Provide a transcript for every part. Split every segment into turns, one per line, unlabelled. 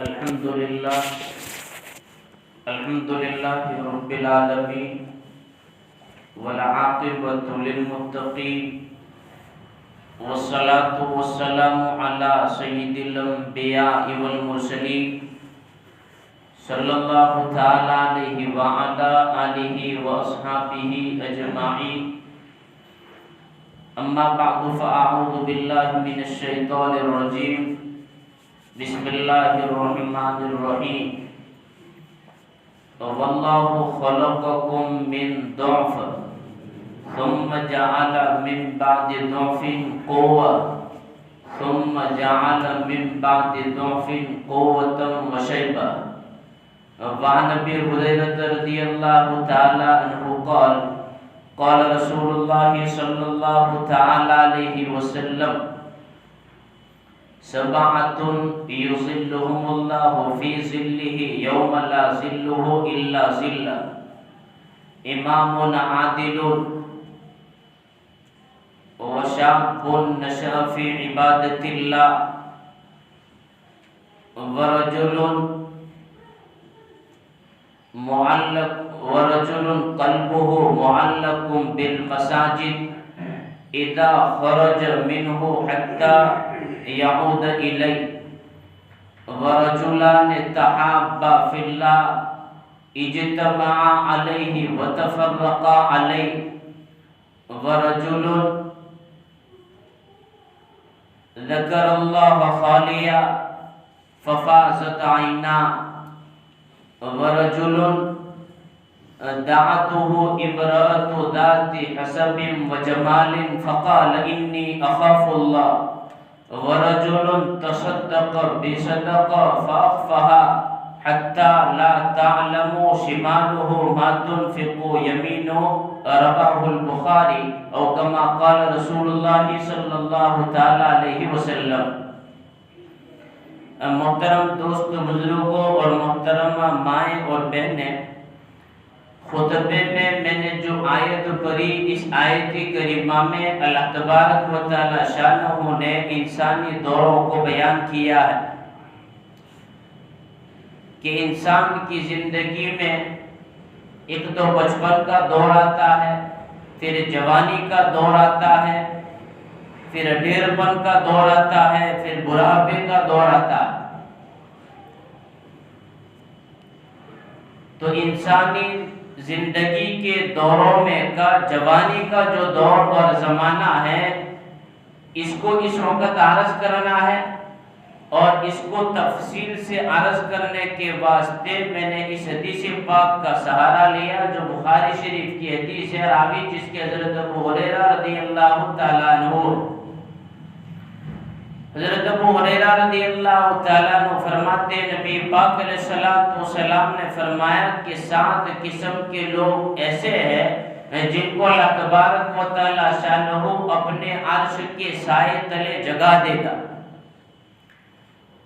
الحمد للہ رب العالمین والعاقبۃ للمتقین والصلاة والسلام علی سید الانبیاء والمرسلین صلی اللہ تعالی علیہ وعلی آلہ واصحابہ اجمعین. اما بعد فاعوذ باللہ من الشیطان الرجیم. بسم اللہ الرحمن الرحیم. واللہ خلقکم من ضعف ثم جعل من بعد ضعف قوة ثم جعل من بعد ضعف قوة وشيبة. وعن ابي هريرة رضي الله تعالى عنه قال قال رسول الله صلى الله تعالى عليه وسلم سبعة يظلهم الله في ظله يوم لا ظله إلا ظله إمام عادل وشاب نشأ في عبادة الله ورجل قلبه معلق بالمساجد إذا خرج منه حتى يعود إليه. ورجلان تحابا في الله اجتمعا عليه وتفرقا عليه. ورجل ذكر الله خاليا ففازت عيناه. ورجل دعته امرأة ذات حسب وجمال فقال إني أخاف الله. ورجل تصدق بصدقة فأخفاها حتى لا تعلم شماله ما تنفق يمينه. رواه البخاري أو كما قال رسول الله صلى الله تعالى عليه وسلم. محترم دوست بزرگوں اور محترم مائیں اور بہنیں، خطبے میں نے جو آیت پڑھی، اس آیت کریمہ میں اللہ تبارک و تعالی شانہ نے انسانی دوروں کو بیان کیا ہے کہ انسان کی زندگی میں ایک تو بچپن کا دور آتا ہے، پھر جوانی کا دور آتا ہے، پھر ڈھیرپن کا دور آتا ہے، پھر بڑھاپے کا دور آتا ہے. تو انسانی زندگی کے دوروں میں کا جوانی کا جو دور اور زمانہ ہے، اس کو اس وقت عرض کرنا ہے، اور اس کو تفصیل سے عرض کرنے کے واسطے میں نے اس حدیث پاک کا سہارا لیا جو بخاری شریف کی حدیث ہے، راوی جس کے حضرت ابو ہریرہ رضی اللہ تعالیٰ عنہ. حضرت ابو ہریرہ رضی اللہ تعالیٰ عنہ فرماتے ہیں نبی پاک علیہ السلام نے فرمایا کہ 7 قسم کے لوگ ایسے ہیں جن کو اللہ تبارک و تعالیٰ شانہ اپنے عرش کے سائے تلے جگا دے گا.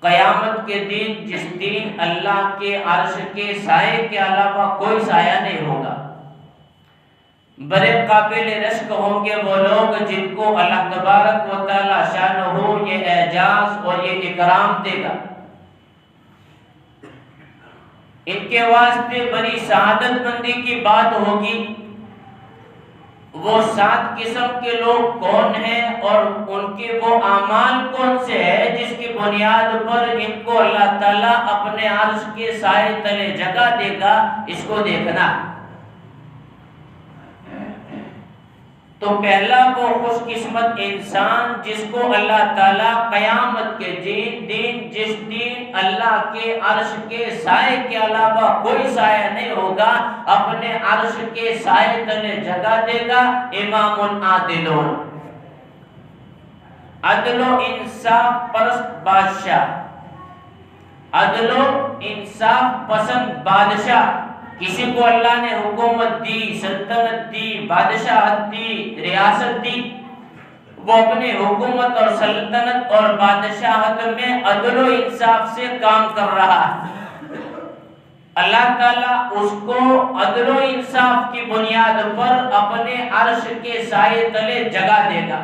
قیامت کے دن، جس دن اللہ کے عرش کے سائے کے علاوہ کوئی سایہ نہیں ہوگا، بڑے قابل رشک ہوں گے وہ لوگ جن کو اللہ تبارک و تعالی شانہ یہ اعزاز اور یہ اکرام دے گا. ان کے واسطے بڑی سعادت مندی کی بات ہوگی. وہ 7 قسم کے لوگ کون ہیں اور ان کے وہ اعمال کون سے ہیں جس کی بنیاد پر ان کو اللہ تعالیٰ اپنے عرش کے سائے تلے جگہ دے گا، اس کو دیکھنا. تو پہلا وہ خوش قسمت انسان جس کو اللہ تعالیٰ قیامت کے دن، جس دن اللہ کے عرش کے سائے کے علاوہ کوئی سایہ نہیں ہوگا، اپنے عرش کے سائے تلے جگہ دے گا. امام عادل، عدل و انصاف پرست بادشاہ، عدل و انصاف پسند بادشاہ. کسی کو اللہ نے حکومت دی، سلطنت دی، بادشاہت دی، ریاست دی، وہ اپنی حکومت اور سلطنت اور بادشاہت میں عدل و انصاف سے کام کر رہا ہے. اللہ تعالیٰ اس کو عدل و انصاف کی بنیاد پر اپنے عرش کے سائے تلے جگہ دے گا.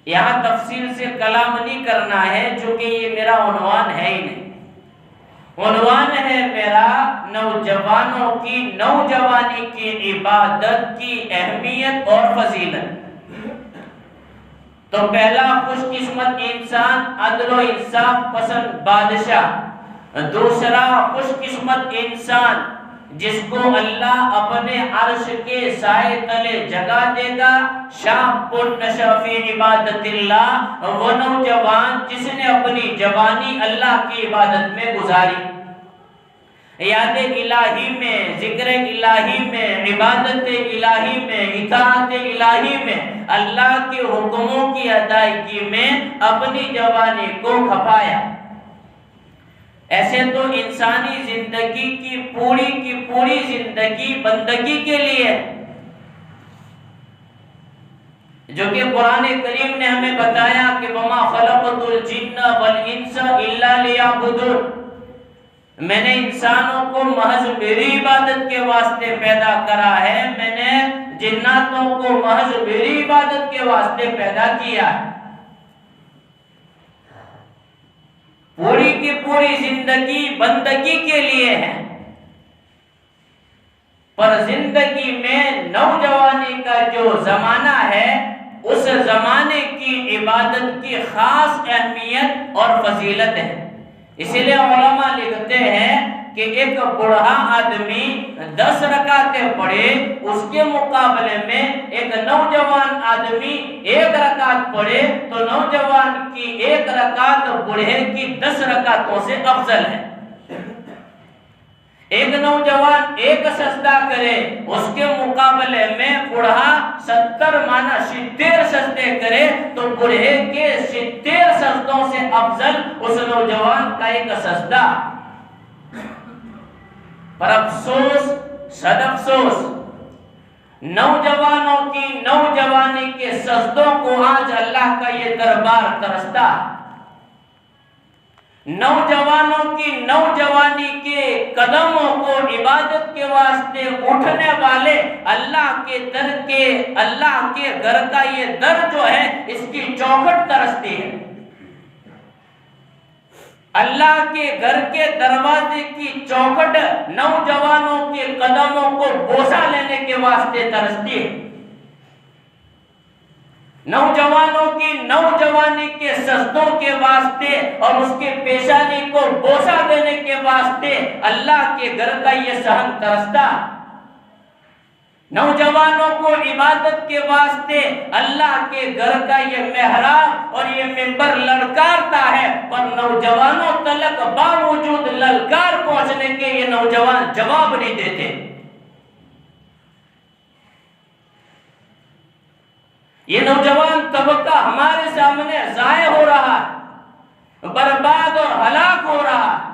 یہاں تفصیل سے کلام نہیں کرنا ہے چونکہ یہ میرا عنوان ہے ہی نہیں. عنوان ہے میرا نوجوانوں کی نوجوانی کی عبادت کی اہمیت اور فضیلت. تو پہلا خوش قسمت انسان عدل و انصاف پسند بادشاہ. دوسرا خوش قسمت انسان جس کو اللہ اپنے عرش کے سائے تلے جگہ دے گا. شاب نشأ فی عبادت اللہ، وہ نوجوان جس نے اپنی جوانی اللہ کی عبادت میں گزاری، یاد الہی میں، ذکر الہی میں، عبادت الہی میں، اطاعت الہی میں، اللہ کے حکموں کی ادائیگی میں اپنی جوانی کو کھپایا. ایسے تو انسانی زندگی کی پوری زندگی بندگی کے لیے، جو کہ قرآن کریم نے ہمیں بتایا کہ وَمَا خَلَقْتُ الْجِنَّ وَالْإِنسَ إِلَّا لِيَعْبُدُونِ، میں نے انسانوں کو محض میری عبادت کے واسطے پیدا کرا ہے، میں نے جناتوں کو محض میری عبادت کے واسطے پیدا کیا ہے. پوری کی پوری زندگی بندگی کے لیے ہے. پر زندگی میں نوجوانی کا جو زمانہ ہے اس زمانے کی عبادت کی خاص اہمیت اور فضیلت ہے. اسی لیے علماء لکھتے ہیں کہ ایک بوڑھا آدمی 10 رکعتیں پڑھے، اس کے مقابلے میں ایک نوجوان آدمی 1 رکعت پڑھے تو نوجوان کی 1 رکعت بوڑھے کی 10 رکعتوں سے افضل ہے. ایک نوجوان 1 سجدہ کرے، اس کے مقابلے میں بوڑھا 70 معنی 70 سجدے کرے تو بوڑھے کے 70 سجدوں سے افضل اس نوجوان کا 1 سجدہ. پر افسوس، صد افسوس، نوجوانوں کی نوجوانی کے سجدوں کو آج اللہ کا یہ دربار ترستا. نوجوانوں کی نوجوانی کے قدموں کو عبادت کے واسطے اٹھنے والے اللہ کے گھر کا یہ در جو ہے اس کی چوکھٹ ترستی ہے. اللہ کے گھر کے دروازے کی چوکھٹ نوجوانوں کے قدموں کو بوسہ لینے کے واسطے ترستی ہے. نوجوانوں کی نوجوانی کے سجدوں کے واسطے اور اس کے پیشانی کو بوسہ دینے کے واسطے اللہ کے گھر کا یہ صحن ترستا. نوجوانوں کو عبادت کے واسطے اللہ کے گھر کا یہ محراب اور یہ منبر للکارتا ہے، پر نوجوانوں تلک باوجود للکار پہنچنے کے یہ نوجوان جواب نہیں دیتے. یہ نوجوان طبقہ ہمارے سامنے ضائع ہو رہا ہے، برباد اور ہلاک ہو رہا ہے.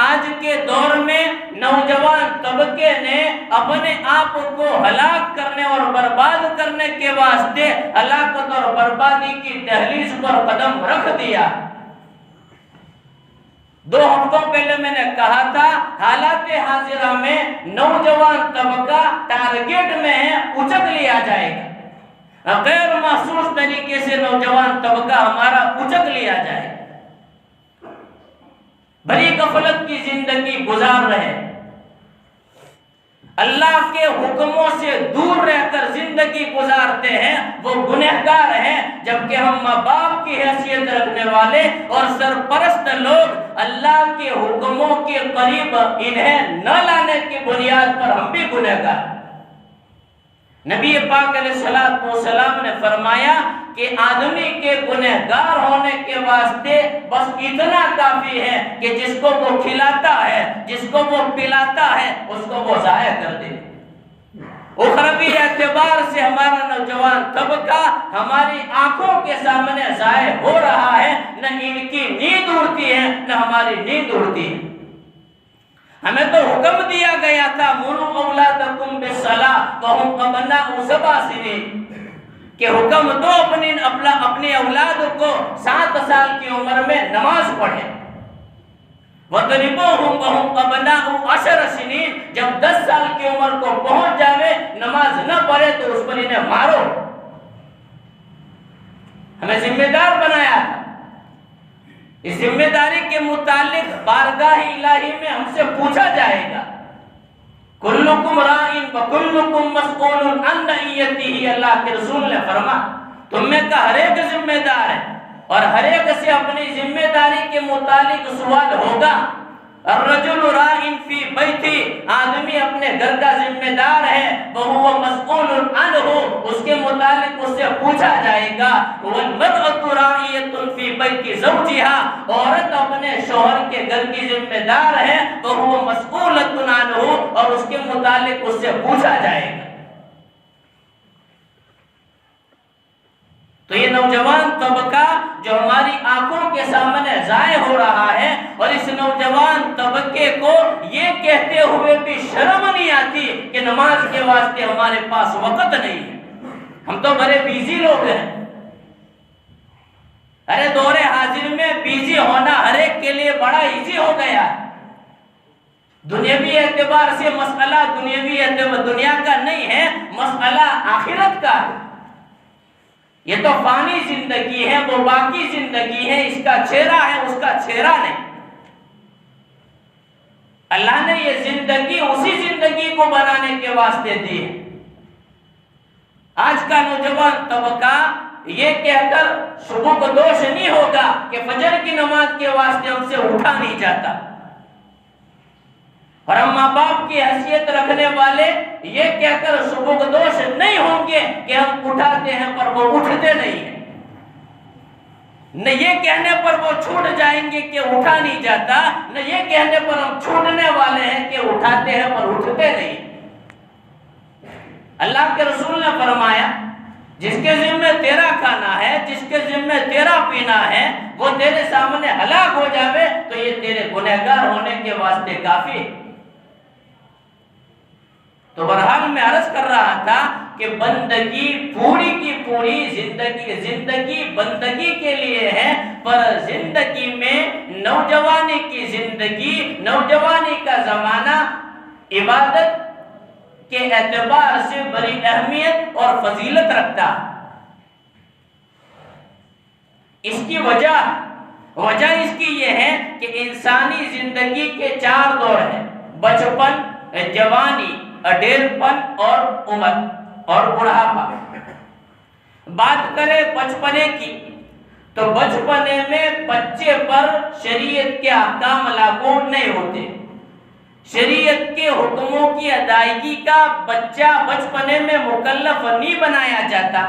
آج کے دور میں نوجوان طبقے نے اپنے آپ کو ہلاک کرنے اور برباد کرنے کے واسطے ہلاکت اور بربادی کی دہلیز پر قدم رکھ دیا. 2 ہفتوں پہلے میں نے کہا تھا حالات حاضرہ میں نوجوان طبقہ ٹارگیٹ میں ہے، اچک لیا جائے گا. غیر محسوس طریقے سے نوجوان طبقہ ہمارا اچک لیا جائے گا. بڑی غفلت کی زندگی گزار رہے، اللہ کے حکموں سے دور رہ کر زندگی گزارتے ہیں، وہ گنہگار ہیں. جبکہ ہم ماں باپ کی حیثیت رکھنے والے اور سرپرست لوگ اللہ کے حکموں کے قریب انہیں نہ لانے کی بنیاد پر ہم بھی گنہگار. نبی پاک علیہ السلام نے فرمایا کہ آدمی کے گنہگار ہونے کے واسطے بس اتنا کافی ہے کہ جس کو وہ کھلاتا ہے، جس کو وہ پلاتا ہے، اس کو وہ ضائع کر دے. اخروی اعتبار سے ہمارا نوجوان طبقہ ہماری آنکھوں کے سامنے ضائع ہو رہا ہے. نہ ان کی نیند اڑتی ہے نہ ہماری نیند اڑتی ہے. ہمیں تو حکم دیا گیا تھا مروا اولادکم بالصلاۃ وهم ابناء 7 سنین، کہ حکم دو اپنی اولاد کو 7 سال کی عمر میں نماز پڑھیں. وَضْرِبُوهُمْ وَهُمْ أَبْنَاءُ 10 سنین، جب 10 سال کی عمر کو پہنچ جائے مرے تو اس پر انہیں مارو، ہمیں ذمہ دار بنایا تھا۔ اس ذمہ داری کے متعلق بارگاہ الہی میں ہم سے پوچھا جائے گا۔ کلکم راعٍ وکلکم مسئول عن رعیتہ، اللہ کے رسول نے فرمایا تم میں کا ہر ایک ذمہ دار ہے اور ہر ایک سے اپنی ذمہ داری کے متعلق سوال ہوگا۔ الرجل راعٍ فی بیتہ، آدمی اپنے گھر کا ذمہ دار ہے، وہو مسئول عنہ، اس کے متعلق اس سے پوچھا جائے گا۔ والمرأة راعیۃ فی بیت زوجہا، عورت اپنے شوہر کے گھر کی ذمہ دار ہے، وہو مسئولۃ عنہ، اور اس کے متعلق اس سے پوچھا جائے گا۔ تو یہ نوجوان طبقہ جو ہماری آنکھوں کے سامنے ضائع ہو رہا ہے، اور اس نوجوان طبقے کو یہ کہتے ہوئے بھی شرم نہیں آتی کہ نماز کے واسطے ہمارے پاس وقت نہیں ہے، ہم تو بڑے بیزی لوگ ہیں۔ ارے دور حاضر میں بیزی ہونا ہر ایک کے لیے بڑا ایزی ہو گیا ہے۔ دنیاوی اعتبار سے مسئلہ دنیا کا نہیں ہے، مسئلہ آخرت کا ہے۔ یہ تو فانی زندگی ہے، وہ باقی زندگی ہے، اس کا چہرہ ہے، اس کا چہرہ نہیں۔ اللہ نے یہ زندگی اسی زندگی کو بنانے کے واسطے دی ہے۔ آج کا نوجوان طبقہ یہ کہہ کر صبح کو دوش نہیں ہوگا کہ فجر کی نماز کے واسطے ہم سے اٹھا نہیں جاتا، اور ہم ماں باپ کی حیثیت رکھنے والے یہ کہہ کر صبح کو دوش نہیں ہوں گے کہ ہم اٹھاتے ہیں پر وہ اٹھتے نہیں ہیں، نہ یہ کہنے پر وہ چھوٹ جائیں گے کہ اٹھا نہیں جاتا، نہ یہ کہنے پر ہم چھوٹنے والے ہیں کہ اٹھاتے ہیں پر اٹھتے نہیں۔ اللہ کے رسول نے فرمایا جس کے ذمہ تیرا کھانا ہے، جس کے ذمہ تیرا پینا ہے، وہ تیرے سامنے ہلاک ہو جاوے تو یہ تیرے گنہگار ہونے کے واسطے کافی ہے۔ تو بہرحال میں عرض کر رہا تھا کہ بندگی پوری کی پوری زندگی بندگی کے لیے ہے، پر زندگی میں نوجوانی کی زندگی، نوجوانی کا زمانہ عبادت کے اعتبار سے بڑی اہمیت اور فضیلت رکھتا ہے۔ اس کی وجہ اس کی یہ ہے کہ انسانی زندگی کے 4 دور ہیں: بچپن، جوانی، اڈیل پن اور عمر اور بڑھاپا۔ بات کریں بچپنے کی تو بچپنے میں بچے پر شریعت کے احکام لاگو نہیں ہوتے، شریعت کے حکموں کی ادائیگی کا بچہ بچپنے میں مکلف نہیں بنایا جاتا۔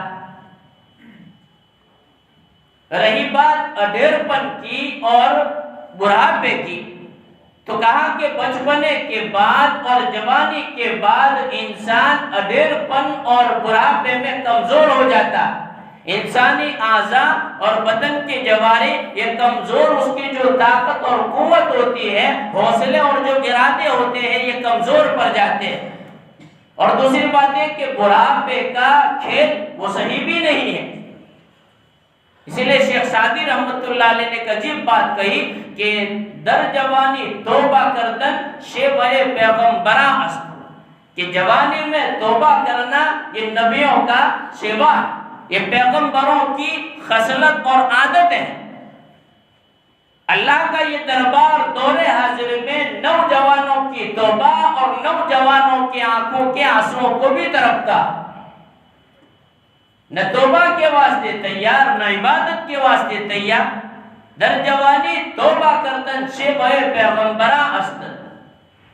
رہی بات اڈیل پن کی اور بڑھاپے کی تو کہا کہ بچپنے کے بعد اور جوانی کے بعد انسان اڈیل پن اور بڑھاپے میں کمزور ہو جاتا، انسانی اعضاء اور بدن کے جوارح یہ کمزور، اس کی جو طاقت اور قوت ہوتی ہے، حوصلے اور جو ارادے ہوتے ہیں یہ کمزور پڑ جاتے ہیں۔ اور دوسری بات ہے کہ بڑھاپے کا کھیل وہ صحیح بھی نہیں ہے۔ اسی لیے شیخ سعدی رحمت اللہ علیہ نے ایک عجیب بات کہی کہ در جوانی توبہ کردن شیبہ پیغمبراں است، کہ جوانی میں توبہ کرنا یہ نبیوں کا شیبہ، یہ پیغمبروں کی خصلت اور عادت ہے۔ اللہ کا یہ دربار دور حاضر میں نوجوانوں کی توبہ اور نوجوانوں کی آنکھوں کے آنسوؤں کو بھی تڑپتا، نہ توبہ کے واسطے تیار، نہ عبادت کے واسطے تیار۔ در جوانی توبہ کردن شیبہ پیغمبراں است،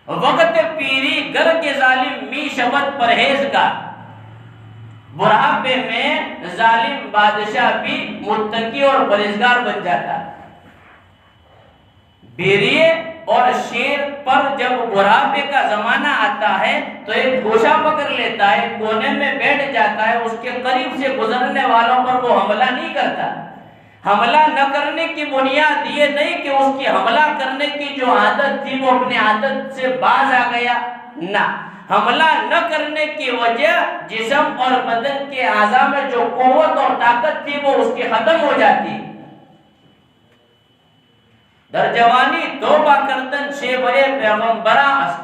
وقت پیری گر کے ظالم می شود پرہیزگار۔ بڑھاپے میں ظالم بادشاہ بھی متقی اور پرہیزگار بن جاتا۔ بیریے اور شیر پر جب بڑھاپے کا زمانہ آتا ہے تو ایک گوشہ پکڑ لیتا ہے، کونے میں بیٹھ جاتا ہے، اس کے قریب سے گزرنے والوں پر وہ حملہ نہیں کرتا۔ حملہ نہ کرنے کی بنیاد یہ نہیں کہ اس کی حملہ کرنے کی جو عادت تھی وہ اپنی عادت سے باز آ گیا، نہ، حملہ نہ کرنے کی وجہ جسم اور بدن کے اعضاء میں جو قوت اور طاقت تھی وہ اس کی ختم ہو جاتی۔ در جوانی توبہ کردن شیبہ پیغمبراں است،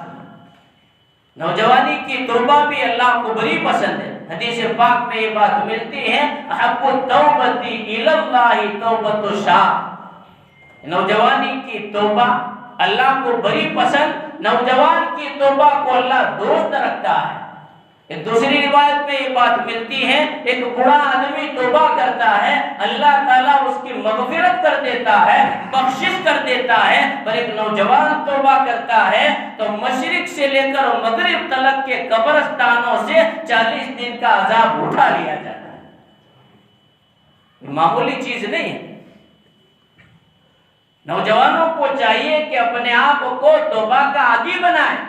نوجوانی کی توبہ بھی اللہ کو بڑی پسند ہے۔ حدیث پاک میں یہ بات ملتی ہے، احب التوبۃ الی اللہ توبۃ الشاب، نوجوانی کی توبہ اللہ کو بڑی پسند، نوجوان کی توبہ کو اللہ دوست رکھتا ہے۔ ایک دوسری روایت میں یہ بات ملتی ہے، ایک بوڑھا آدمی توبہ کرتا ہے، اللہ تعالیٰ اس کی مغفرت کر دیتا ہے، بخشش کر دیتا ہے، پر ایک نوجوان توبہ کرتا ہے تو مشرق سے لے کر مغرب تلک کے قبرستانوں سے 40 دن کا عذاب اٹھا لیا جاتا ہے۔ یہ معمولی چیز نہیں ہے۔ نوجوانوں کو چاہیے کہ اپنے آپ کو توبہ کا عادی بنائیں۔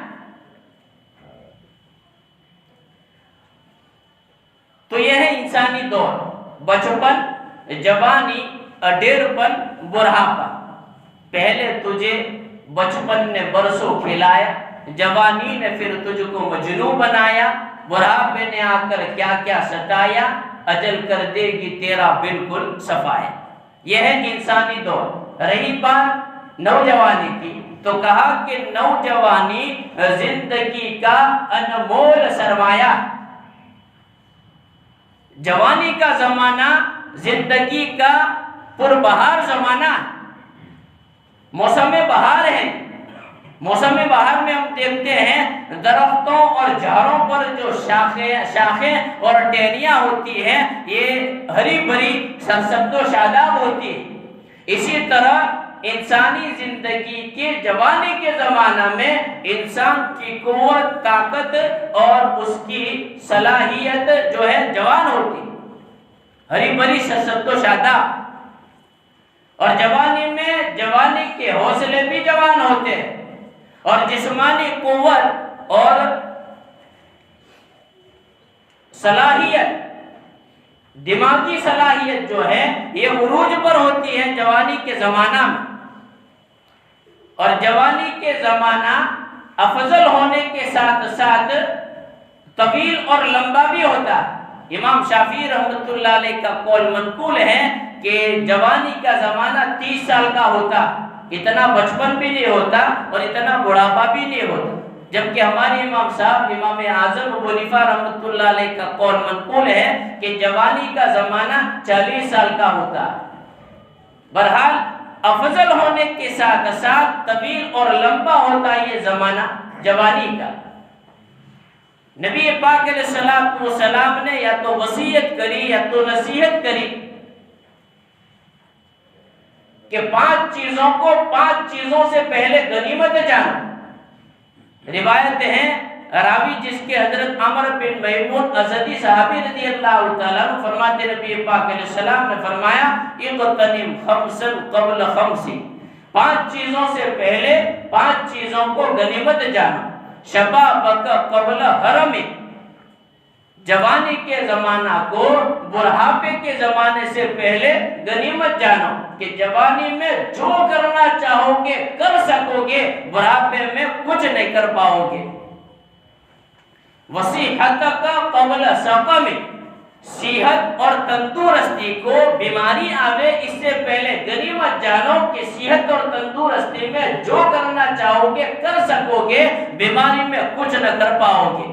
تو یہ ہے انسانی دور، بچپن، جوانی، اڈیرپن، بڑھاپا۔ پہلے تجھے بچپن نے برسوں کھلایا، جوانی نے پھر تجھ کو مجنون بنایا، بڑھاپے نے آ کر کیا کیا ستایا، اجل کر دے گی تیرا بالکل صفایا۔ یہ ہے انسانی دور۔ رہی بات نوجوانی کی تو کہا کہ نوجوانی زندگی کا انمول سرمایہ، جوانی کا زمانہ زندگی کا پربہار زمانہ، موسم بہار ہے۔ موسم بہار میں ہم دیکھتے ہیں درختوں اور جھاڑوں پر جو شاخیں اور ٹہنیاں ہوتی ہیں یہ ہری بھری سرسبز و شاداب ہوتی ہے۔ اسی طرح انسانی زندگی کے جوانی کے زمانہ میں انسان کی قوت، طاقت اور اس کی صلاحیت جو ہے جوان ہوتی، ہری بھری سرسبز و شاداب۔ اور جوانی میں جوانی کے حوصلے بھی جوان ہوتے ہیں، اور جسمانی قوت اور صلاحیت، دماغی صلاحیت جو ہے یہ عروج پر ہوتی ہے جوانی کے زمانہ میں۔ اور جوانی کے زمانہ افضل ہونے کے ساتھ ساتھ طویل اور لمبا بھی ہوتا ہے۔ امام شافعی رحمۃ اللہ علیہ کا قول منقول ہے کہ جوانی کا زمانہ 30 سال کا ہوتا، اتنا بچپن بھی نہیں ہوتا اور اتنا بڑھاپا بھی نہیں ہوتا، جبکہ ہمارے امام صاحب امام اعظم ابو حنیفہ رحمۃ اللہ علیہ کا قول منقول ہے کہ جوانی کا زمانہ 40 سال کا ہوتا ہے۔ بہرحال افضل ہونے کے ساتھ ساتھ طویل اور لمبا ہوتا ہے یہ زمانہ جوانی کا۔ نبی پاک علیہ السلام نے یا تو وصیت کری یا تو نصیحت کری کہ 5 چیزوں کو 5 چیزوں سے پہلے غنیمت جانو۔ روایت ہے راوی جس کے حضرت عمر بن میمون ازدی صحابی رضی اللہ تعالیٰ عنہ فرماتے نبی پاک علیہ السلام نے فرمایا اغتنم خمسا قبل خمس، 5 چیزوں سے پہلے 5 چیزوں کو غنیمت جانو۔ شبابک قبل حرم، جوانی کے زمانہ کو بڑھاپے کے زمانے سے پہلے غنیمت جانو کہ جوانی میں جو کرنا چاہو گے کر سکو گے، بڑھاپے میں کچھ نہیں کر پاؤ گے۔ وصیحتک قبل سقم، صحت اور تندرستی کو، بیماری آوے اس سے پہلے غنیمت جانو کہ صحت اور تندرستی میں جو کرنا چاہو گے کر سکو گے، بیماری میں کچھ نہ کر پاؤ گے۔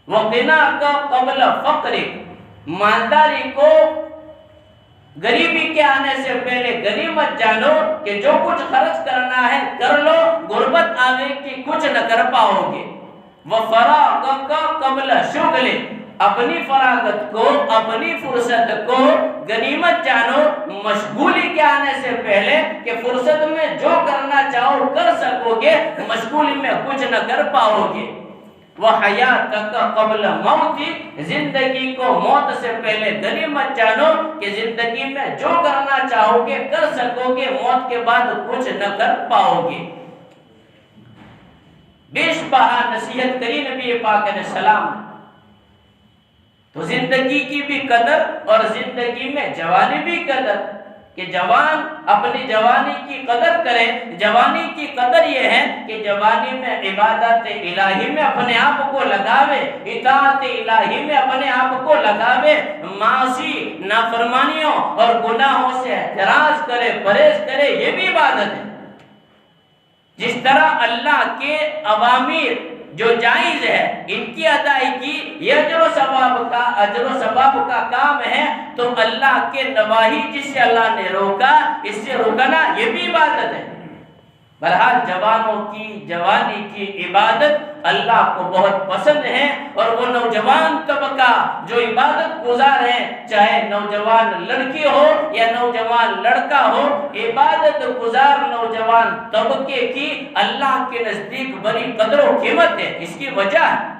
وغناک قبل فقر، مالداری کو غریبی کے آنے سے پہلے غنیمت جانو کہ جو کچھ خرچ کرنا ہے کر لو، غربت آنے کی کچھ نہ کر پاؤ گے۔ وفراغک قبل شغل، اپنی فراغت کو، اپنی فرصت کو غنیمت جانو مشغولی کے آنے سے پہلے کہ فرصت میں جو کرنا چاہو کر سکو گے، مشغولی میں کچھ نہ کر پاؤ گے۔ وحیاتک قبل موت، زندگی کو موت سے پہلے غنیمت جانو کہ زندگی میں جو کرنا چاہو گے کر سکو گے، موت کے بعد کچھ نہ کر پاؤ گے۔ بیش بہا نصیحت کری نبی پاک علیہ السلام، تو زندگی کی بھی قدر اور زندگی میں جوانی بھی قدر، کہ جوان اپنی جوانی کی قدر کرے۔ جوانی کی قدر یہ ہے کہ جوانی میں عبادت الہی میں اپنے آپ کو لگاوے، اطاعت الہی میں اپنے آپ کو لگاوے، معاصی نافرمانیوں اور گناہوں سے احتراز کرے، پرہیز کرے، یہ بھی عبادت ہے۔ جس طرح اللہ کے اوامر جو جائز ہے ان کی ادائیگی یہ اجر و ثواب کا کام ہے، تو اللہ کے نواہی جس سے اللہ نے روکا اس سے رکنا یہ بھی عبادت ہے۔ بہرحال جوانوں کی جوانی کی عبادت اللہ کو بہت پسند ہے، اور وہ نوجوان طبقہ جو عبادت گزار ہیں، چاہے نوجوان لڑکی ہو یا نوجوان لڑکا ہو، عبادت گزار نوجوان طبقے کی اللہ کے نزدیک بڑی قدر و قیمت ہے۔ اس کی وجہ ہے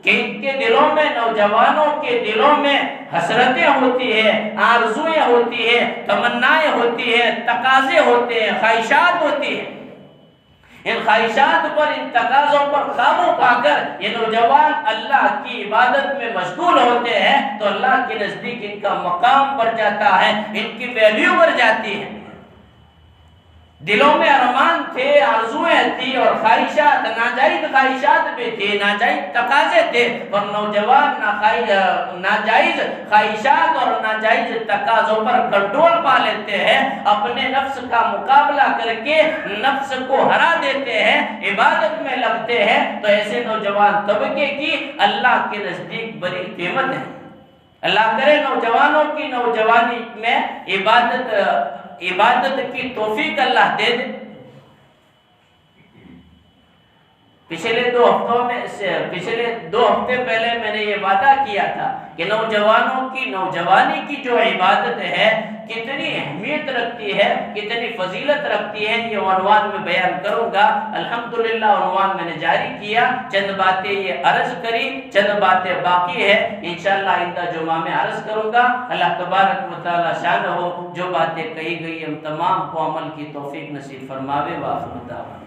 کہ ان کے دلوں میں، نوجوانوں کے دلوں میں حسرتیں ہوتی ہیں، آرزویں ہوتی ہیں، تمنائیں ہوتی ہیں، تقاضے ہوتے ہیں، خواہشات ہوتی ہیں۔ ان خواہشات پر، ان تقاضوں پر قابو پا کر یہ نوجوان اللہ کی عبادت میں مشغول ہوتے ہیں تو اللہ کے نزدیک ان کا مقام بڑھ جاتا ہے، ان کی ویلیو بڑھ جاتی ہے۔ دلوں میں ارمان تھے، آرزویں تھی اور خواہشات، ناجائز خواہشات بھی تھے، ناجائز تقاضے تھے، اور نوجوان ناجائز خواہشات اور ناجائز تقاضوں پر کنٹرول پا لیتے ہیں، اپنے نفس کا مقابلہ کر کے نفس کو ہرا دیتے ہیں، عبادت میں لگتے ہیں، تو ایسے نوجوان طبقے کی اللہ کے نزدیک بڑی قیمت ہے۔ اللہ کرے نوجوانوں کی نوجوانی میں عبادت کی توفیق اللہ دے دے۔ پچھلے دو ہفتے پہلے میں نے یہ وعدہ کیا تھا کہ نوجوانوں کی نوجوانی کی جو عبادت ہے کتنی اہمیت رکھتی ہے، کتنی فضیلت رکھتی ہے، یہ عنوان میں بیان کروں گا۔ الحمدللہ عنوان میں نے جاری کیا، چند باتیں یہ عرض کری، چند باتیں باقی ہے، انشاءاللہ آئندہ جمعہ میں عرض کروں گا۔ اللہ تبارک و تعالی شان ہو، جو باتیں کہی گئی ہم تمام کو عمل کی توفیق نصیب فرماوے۔ وآخر دعوانا